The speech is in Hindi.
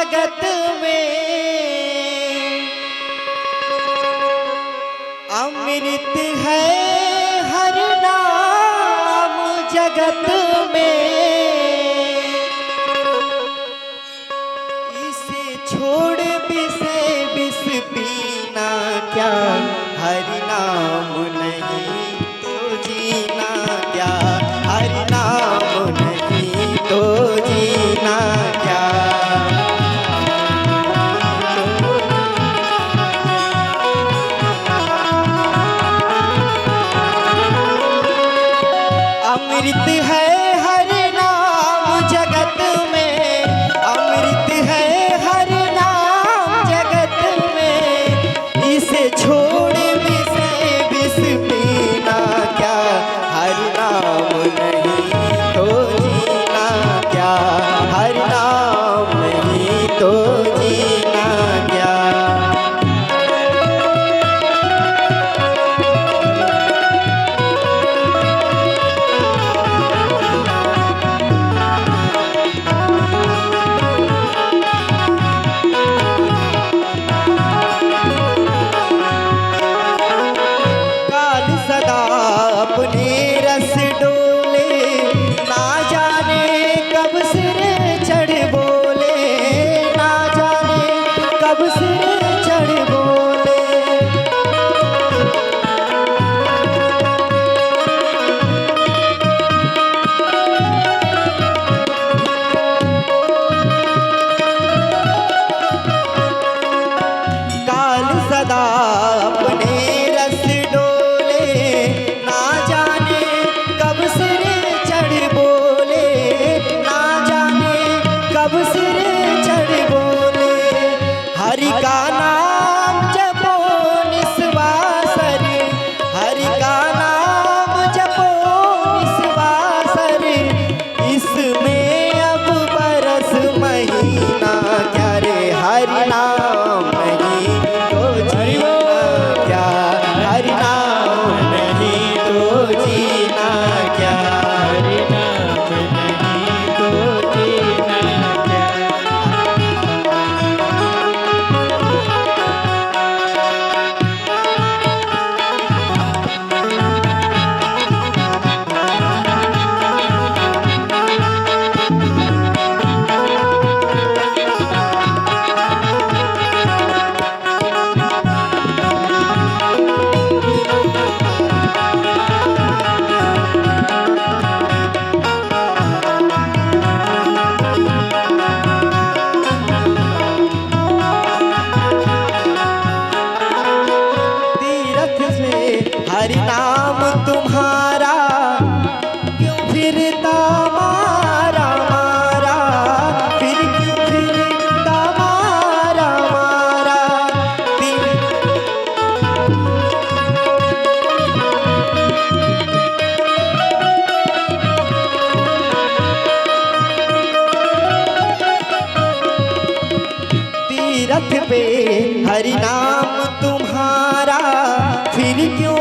जगत में अमृत है हर नाम जगत में। इसे छोड़ विष पीना क्या, हरि नाम नहीं तो जीना क्या, हरि नाम नहीं तो जीना क्या। अमृत है हर नाम जगत में, अमृत है हर नाम जगत में। इसे छोड़ विष पीना क्या, हर नाम नहीं तो जीना क्या, हर नाम नहीं तो जीना क्या। सदा अपने रस डोले, ना जाने कब सिर चढ़ बोले, ना जाने कब सिर चढ़ बोले। काल सदा अपने रस डोले, ना जाने कब सिर चढ़ बोले, ना जाने कब सिर चढ़ बोले। हरि का नाम जपो निस्वासर, हरि का नाम जपो निस्वासर। इसमें अब बरस महीना क्या रे, हरि नाम नहीं तो जीना क्या, हरि नाम नहीं तो जीना क्या, हरि नाम नहीं तो जीना क्या। हरि नाम तुम्हारा क्यों फिरता मारा मारा, फिर क्यों फिरता मारा मारा। तीरथ पे हरि नाम तुम्हारा, फिर क्यों